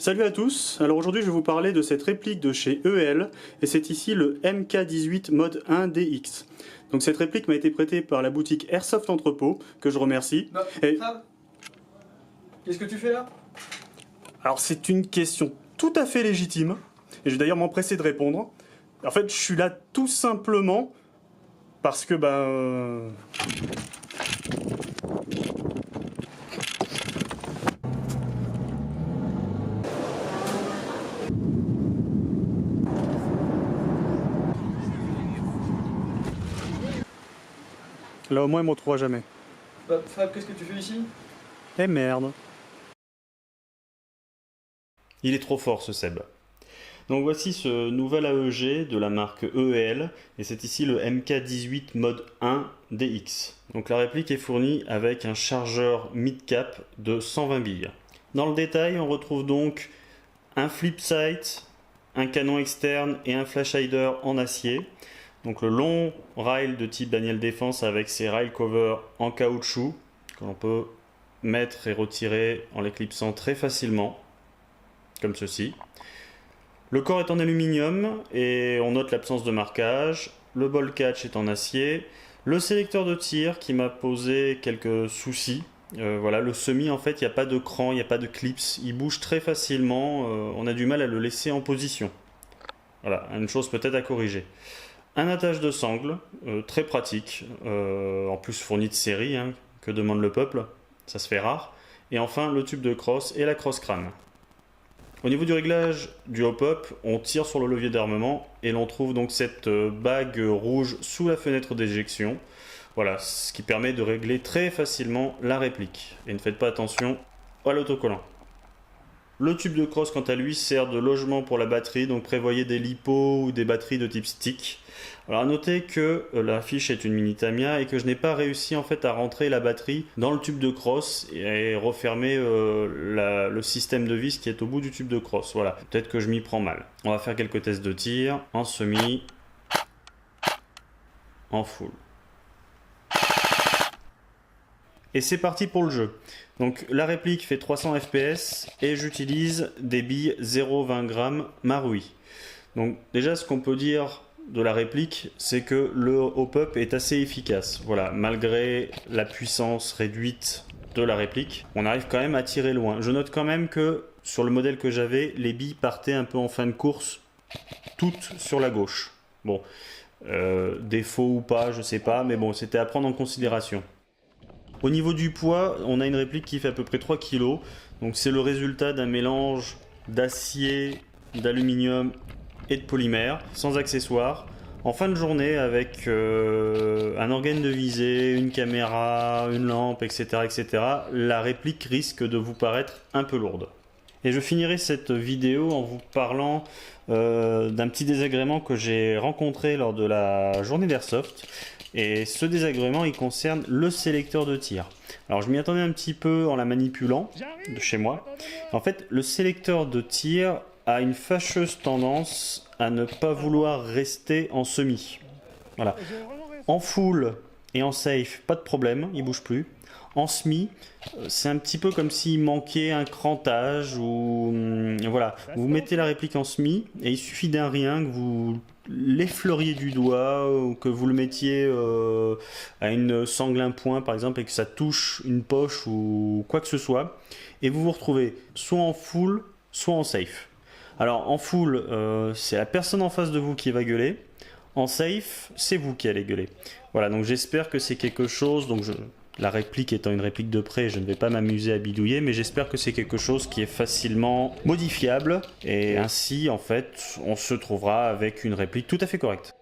Salut à tous, alors aujourd'hui je vais vous parler de cette réplique de chez EL et c'est ici le MK18 Mode 1 DX. Donc cette réplique m'a été prêtée par la boutique Airsoft Entrepôt, que je remercie. Non, Fab, qu'est-ce que tu fais là? Alors c'est une question tout à fait légitime et je vais d'ailleurs m'empresser de répondre. En fait je suis là tout simplement parce que là au moins il me retrouvera jamais. Bah, Fab, qu'est-ce que tu fais ici? Eh merde. Il est trop fort ce Seb. Donc voici ce nouvel AEG de la marque EL et c'est ici le MK18 Mode 1 DX. Donc la réplique est fournie avec un chargeur mid-cap de 120 billes. Dans le détail, on retrouve donc un flip sight, un canon externe et un flash hider en acier. Donc le long rail de type Daniel Défense avec ses rail cover en caoutchouc que l'on peut mettre et retirer en les clipsant très facilement, comme ceci. Le corps est en aluminium et on note l'absence de marquage. Le ball catch est en acier. Le sélecteur de tir qui m'a posé quelques soucis. Voilà, le semi en fait il n'y a pas de cran, il n'y a pas de clips, il bouge très facilement, on a du mal à le laisser en position. Voilà, une chose peut-être à corriger. Un attache de sangle, très pratique, en plus fourni de série, hein, que demande le peuple, ça se fait rare. Et enfin le tube de crosse et la crosse crâne. Au niveau du réglage du hop-up, on tire sur le levier d'armement et l'on trouve donc cette bague rouge sous la fenêtre d'éjection. Voilà, ce qui permet de régler très facilement la réplique. Et ne faites pas attention à l'autocollant. Le tube de crosse, quant à lui, sert de logement pour la batterie, donc prévoyez des LiPo ou des batteries de type stick. Alors à noter que la fiche est une mini Tamiya et que je n'ai pas réussi en fait à rentrer la batterie dans le tube de crosse et refermer le système de vis qui est au bout du tube de crosse. Voilà, peut-être que je m'y prends mal. On va faire quelques tests de tir en semi, en full. Et c'est parti pour le jeu. Donc la réplique fait 300 fps et j'utilise des billes 0,20 g Marui. Donc déjà ce qu'on peut dire de la réplique, c'est que le hop-up est assez efficace. Voilà, malgré la puissance réduite de la réplique, on arrive quand même à tirer loin. Je note quand même que sur le modèle que j'avais, les billes partaient un peu en fin de course, toutes sur la gauche. Bon, défaut ou pas, je sais pas, mais bon, c'était à prendre en considération. Au niveau du poids, on a une réplique qui fait à peu près 3 kg. Donc c'est le résultat d'un mélange d'acier, d'aluminium et de polymère, sans accessoires. En fin de journée, avec un organe de visée, une caméra, une lampe, etc., etc., la réplique risque de vous paraître un peu lourde. Et je finirai cette vidéo en vous parlant d'un petit désagrément que j'ai rencontré lors de la journée d'Airsoft. Et ce désagrément, il concerne le sélecteur de tir. Alors je m'y attendais un petit peu en la manipulant de chez moi. En fait, le sélecteur de tir a une fâcheuse tendance à ne pas vouloir rester en semi. Voilà. En full et en safe, pas de problème, il bouge plus. En semi, c'est un petit peu comme s'il manquait un crantage ou voilà. Vous mettez la réplique en semi et il suffit d'un rien que vous l'effleuriez du doigt ou que vous le mettiez à une sangle un point par exemple et que ça touche une poche ou quoi que ce soit et vous vous retrouvez soit en full soit en safe. Alors en full, c'est la personne en face de vous qui va gueuler. En safe, c'est vous qui allez gueuler. Voilà, donc j'espère que c'est quelque chose, la réplique étant une réplique de près, je ne vais pas m'amuser à bidouiller, mais j'espère que c'est quelque chose qui est facilement modifiable et ainsi en fait on se trouvera avec une réplique tout à fait correcte.